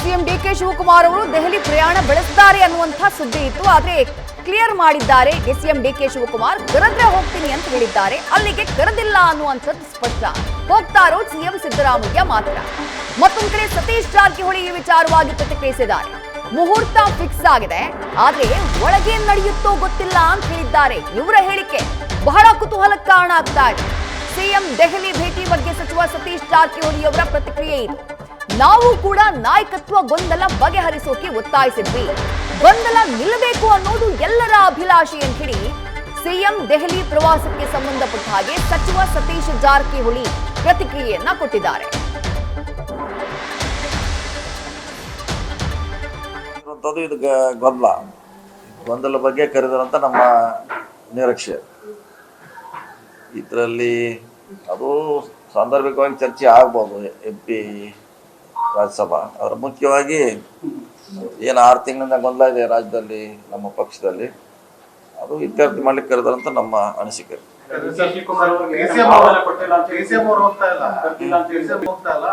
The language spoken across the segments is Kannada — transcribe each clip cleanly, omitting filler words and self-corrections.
ಸಿಎಂ ಡಿಕೆ ಶಿವಕುಮಾರ್ ಅವರು ದೆಹಲಿ ಪ್ರಯಾಣ ಬೆಳೆಸ್ತಾರೆ ಅನ್ನುವಂಥ ಸುದ್ದಿ ಇತ್ತು. ಆದ್ರೆ ಕ್ಲಿಯರ್ ಮಾಡಿದ್ದಾರೆ ಸಿಎಂ ಡಿಕೆ ಶಿವಕುಮಾರ್. ಕರೆದ್ರೆ ಹೋಗ್ತೀನಿ ಅಂತ ಹೇಳಿದ್ದಾರೆ, ಅಲ್ಲಿಗೆ ಕರೆದಿಲ್ಲ ಅನ್ನುವಂಥದ್ದು ಸ್ಪಷ್ಟ. ಹೋಗ್ತಾ ಇರೋದು ಸಿಎಂ ಸಿದ್ದರಾಮಯ್ಯ ಮಾತ್ರ. ಮತ್ತೊಂದು ಕಡೆ ಸತೀಶ್ ಜಾರಕಿಹೊಳಿ ಈ ವಿಚಾರವಾಗಿ ಪ್ರತಿಕ್ರಿಯಿಸಿದ್ದಾರೆ. ಮುಹೂರ್ತ ಫಿಕ್ಸ್ ಆಗಿದೆ, ಆದ್ರೆ ಒಳಗೇನ್ ನಡೆಯುತ್ತೋ ಗೊತ್ತಿಲ್ಲ ಅಂತ ಹೇಳಿದ್ದಾರೆ. ಇವರ ಹೇಳಿಕೆ ಬಹಳ ಕುತೂಹಲಕ್ಕೆ ಕಾರಣ ಆಗ್ತಾ ಇದೆ. ಸಿಎಂ ದೆಹಲಿ ಭೇಟಿ ಬಗ್ಗೆ ಸಚಿವ ಸತೀಶ್ ಜಾರಕಿಹೊಳಿ ಅವರ ಪ್ರತಿಕ್ರಿಯೆ ಇದು. ನಾವು ಕೂಡ ನಾಯಕತ್ವ ಗೊಂದಲ ಬಗೆಹರಿಸೋಕೆ ಒತ್ತಾಯಿಸಿದ್ವಿ. ಗೊಂದಲ ನಿಲ್ಲಬೇಕು ಅನ್ನೋದು ಎಲ್ಲರ ಅಭಿಲಾಷೆ ಅಂತ ಹೇಳಿ ಸಿಎಂ ದೆಹಲಿ ಪ್ರವಾಸಕ್ಕೆ ಸಂಬಂಧಪಟ್ಟ ಹಾಗೆ ಸಚಿವ ಸತೀಶ್ ಜಾರಕಿಹೊಳಿ ಪ್ರತಿಕ್ರಿಯೆಯನ್ನ ಕೊಟ್ಟಿದ್ದಾರೆ. ಇದು ಗೊಂದಲ ಬಗ್ಗೆ ಕರೆದರಂತ ನಮ್ಮ ನಿರೀಕ್ಷೆ. ಇದರಲ್ಲಿ ಅದು ಸಾಂದರ್ಭಿಕವಾಗಿ ಚರ್ಚೆ ಆಗ್ಬೋದು. MP ರಾಜ್ಯಸಭಾ ಅದರ ಮುಖ್ಯವಾಗಿ ಏನು 6 ತಿಂಗಳಿಂದ ಗೊಂದಲ ಇದೆ ರಾಜ್ಯದಲ್ಲಿ, ನಮ್ಮ ಪಕ್ಷದಲ್ಲಿ, ಅದು ಇತ್ಯರ್ಥ ಮಾಡ್ಲಿಕ್ಕೆ ಕರೆದರಂತ ನಮ್ಮ ಅನಿಸಿಕೆ.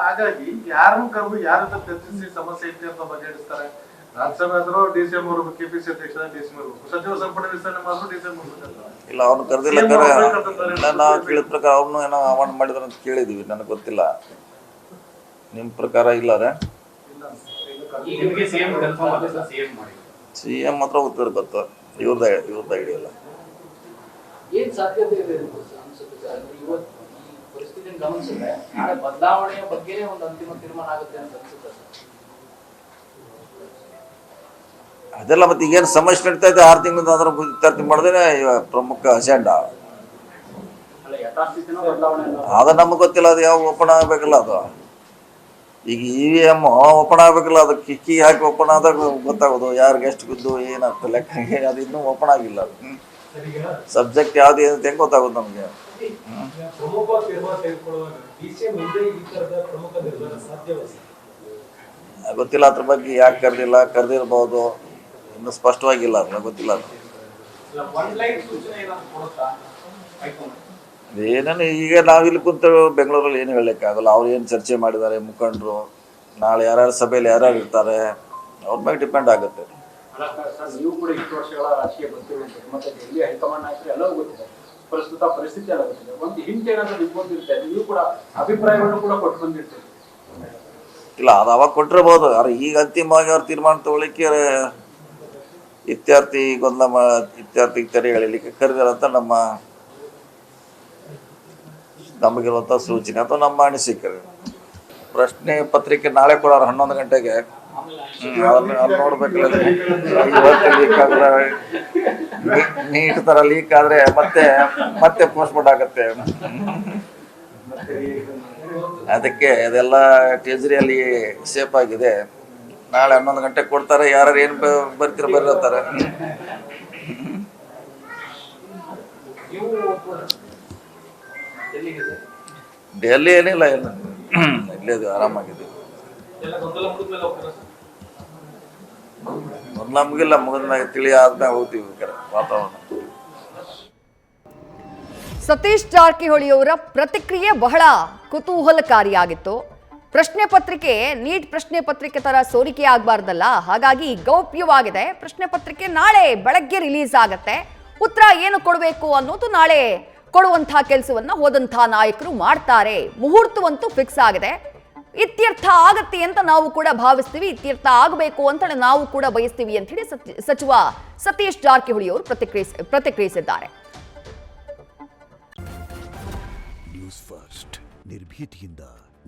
ಹಾಗಾಗಿ ಯಾರನ್ನು ಕರೆದು ಯಾರ ಚರ್ಚಿಸಿ ಸಮಸ್ಯೆ ಐತಿ ಅಂತ ಬಗೆಹರಿಸ್ತಾರೆ. ರಾಜ್ಯಸಭೆ ಆದ್ರೂ DCM ಅವರು KPC ಅಧ್ಯಕ್ಷ DCM ಅವರು ಸಚಿವ ಸಂಪುಟ ವಿಸ್ತರಣೆ ಮಾಡಿದ್ರು DCM ಇಲ್ಲ, ಅವ್ರನ್ನ ಕರೆದಿಲ್ಲ. ನಾವು ಕೇಳಿದ ಪ್ರಕಾರ ಅವ್ರನ್ನು ಏನೋ ಆಹ್ವಾನ ಮಾಡಿದ್ರು ಅಂತ ಕೇಳಿದೀವಿ, ನನಗೆ ಗೊತ್ತಿಲ್ಲ. ನಿಮ್ಮ ಪ್ರಕಾರ ಇಲ್ಲದೆ CM ಮಾತ್ರ ಉತ್ತರ ಗೊತ್ತು, ಇವ್ರದ್ದು ಐಡಿಯಾ ಇಲ್ಲ. ಏನ್ ಸಾಧ್ಯತೆ ಇದೆ ಪರಿಸ್ಥಿತಿಯನ್ನು ಗಮನಿಸಿದ್ರೆ ನಾಳೆ ಬದಲಾವಣೆಯ ಬಗ್ಗೆನೇ ಒಂದು ಅಂತಿಮ ತೀರ್ಮಾನ ಆಗುತ್ತೆ ಅಂತ ಅನ್ಸುತ್ತೆ. ಅದೆಲ್ಲ ಮತ್ತೆ ಈಗೇನು ಸಮಸ್ಯೆ ನಡೀತಾ ಇದೆ 6 ತಿಂಗಳಿಂದ ಅದರ ಇತ್ಯರ್ಥ ಮಾಡಿದ್ರೆ ಪ್ರಮುಖ ಅಜೆಂಡಾ. ಅದು ನಮಗೆ ಗೊತ್ತಿಲ್ಲ, ಅದು ಯಾವ ಓಪನ್ ಆಗಬೇಕಲ್ಲ. ಅದು ಈಗ EVM ಓಪನ್ ಆಗಬೇಕಲ್ಲ, ಅದು ಕೀ ಹಾಕಿ ಓಪನ್ ಆದಾಗ ಗೊತ್ತಾಗೋದು ಯಾರಿಗೆ ಎಷ್ಟು ಬಿದ್ದು ಏನಾಗ್ತದೆ ಲೆಕ್ಕ. ಅದು ಇನ್ನೂ ಓಪನ್ ಆಗಿಲ್ಲ. ಅದು ಸಬ್ಜೆಕ್ಟ್ ಯಾವ್ದು ಏನಂತ ಹೆಂಗೆ ಗೊತ್ತಾಗೋದು ನಮಗೆ. ಗೊತ್ತಿಲ್ಲ ಅದ್ರ ಬಗ್ಗೆ, ಯಾಕೆ ಕರೆದಿಲ್ಲ, ಕರೆದಿರ್ಬೋದು, ಇನ್ನು ಸ್ಪಷ್ಟವಾಗಿಲ್ಲ, ಅದು ಗೊತ್ತಿಲ್ಲ. ಏನೇನು ಈಗ ನಾವಿಲ್ಲಿ ಕುಂತ ಬೆಂಗಳೂರಲ್ಲಿ ಏನು ಹೇಳಲಿಕ್ಕಾಗಲ್ಲ. ಅವ್ರು ಏನು ಚರ್ಚೆ ಮಾಡಿದ್ದಾರೆ ಮುಖಂಡರು, ನಾಳೆ ಯಾರ್ಯಾರು ಸಭೆಯಲ್ಲಿ ಯಾರ್ಯಾರು ಇರ್ತಾರೆ, ಅವ್ರ ಮೇಲೆ ಡಿಪೆಂಡ್ ಆಗುತ್ತೆ. ನೀವು ಕೂಡ ಇಷ್ಟು ವರ್ಷಗಳ ರಾಜಕೀಯ ಗೊತ್ತಿರುವಂಥದ್ದು, ಮತ್ತೆ ಡೆಲ್ಲಿ ಹೈಕಮಾಂಡ್ ನಾಯಕರು ಎಲ್ಲವೂ ಗೊತ್ತಿದೆ, ಪ್ರಸ್ತುತ ಪರಿಸ್ಥಿತಿ ಎಲ್ಲ ಗೊತ್ತಿದೆ. ಒಂದು ಹಿಂಟ್ ಏನಾದರೂ ನಿಮ್ಗೊಂದಿರುತ್ತೆ, ನೀವು ಕೂಡ ಅಭಿಪ್ರಾಯವನ್ನು ಕೂಡ ಕೊಟ್ಟು ಬಂದಿರ್ತೀರಿ. ಇಲ್ಲ, ಅದು ಅವಾಗ ಕೊಟ್ಟಿರ್ಬೋದು. ಆದ್ರೆ ಈಗ ಅಂತಿಮವಾಗಿ ಅವ್ರು ತೀರ್ಮಾನ ತಗೊಳ್ಳಿಕ್ಕೆ ಇತ್ಯರ್ಥಿ ಹೇಳಲಿಕ್ಕೆ ಕರೆದಿರಂತ ನಮಗಿರುವಂಥ ಸೂಚನೆ ಅಥವಾ ನಮ್ಮ ಅನಿಸಿಕೆ. ಪ್ರಶ್ನೆ ಪತ್ರಿಕೆ ನಾಳೆ ಕೊಡೋರು 11 ಗಂಟೆಗೆ. ಅದನ್ನ ನೋಡ್ಬೇಕಲ್ಲ. ಇವತ್ತು ಲೀಕ್ ಆದ್ರೆ ನೀಟ್ ತರ ಲೀಕ್ ಆದ್ರೆ ಮತ್ತೆ ಪೋಸ್ಟ್ಪೋನ್ ಆಗುತ್ತೆ. ಅದಕ್ಕೆ ಅದೆಲ್ಲ ಟ್ರೆಜರಿಯಲ್ಲಿ ಸೇಫ್ ಆಗಿದೆ. ನಾಳೆ 11 ಗಂಟೆಗೆ ಕೊಡ್ತಾರೆ. ಯಾರು ಏನು ಬರೀತಾರೆ. ಡೆಲ್ಲಿ ಏನಿಲ್ಲ, ಇಲ್ಲ ಇಲ್ಲೇ ಆರಾಮಾಗಿದೆ. ನಮಗಿಲ್ಲ, ಮುಗಿದ್ಮ್ಯಾಗ ತಿಳಿ ಆದ್ಮ್ಯಾಗ ಹೋಗ್ತೀವಿ ವಾತಾವರಣ. ಸತೀಶ್ ಜಾರಕಿಹೊಳಿಯವರ ಪ್ರತಿಕ್ರಿಯೆ ಬಹಳ ಕುತೂಹಲಕಾರಿಯಾಗಿತ್ತು. ಪ್ರಶ್ನೆ ಪತ್ರಿಕೆ ನೀಟ್ ಪ್ರಶ್ನೆ ಪತ್ರಿಕೆ ತರ ಸೋರಿಕೆ ಆಗಬಾರ್ದಲ್ಲ, ಹಾಗಾಗಿ ಗೌಪ್ಯವಾಗಿದೆ. ಪ್ರಶ್ನೆ ಪತ್ರಿಕೆ ನಾಳೆ ಬೆಳಗ್ಗೆ ರಿಲೀಸ್ ಆಗತ್ತೆ. ಉತ್ತರ ಏನು ಕೊಡಬೇಕು ಅನ್ನೋದು ನಾಳೆ ಕೊಡುವಂತಹ ಕೆಲಸವನ್ನ ಹೋದಂತಹ ನಾಯಕರು ಮಾಡ್ತಾರೆ. ಮುಹೂರ್ತವಂತೂ ಫಿಕ್ಸ್ ಆಗಿದೆ. ಇತ್ಯರ್ಥ ಆಗತ್ತೆ ಅಂತ ನಾವು ಕೂಡ ಭಾವಿಸ್ತೀವಿ, ಇತ್ಯರ್ಥ ಆಗಬೇಕು ಅಂತ ನಾವು ಕೂಡ ಬಯಸ್ತೀವಿ ಅಂತ ಹೇಳಿ ಸಚಿವ ಸತೀಶ್ ಜಾರಕಿಹೊಳಿ ಅವರು ಪ್ರತಿಕ್ರಿಯಿಸಿದ್ದಾರೆ. ನ್ಯೂಸ್ ಫಸ್ಟ್ ನಿರ್ಭೀತಿಯಿಂದ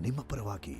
ನಿಮ್ಮ ಪರವಾಗಿ.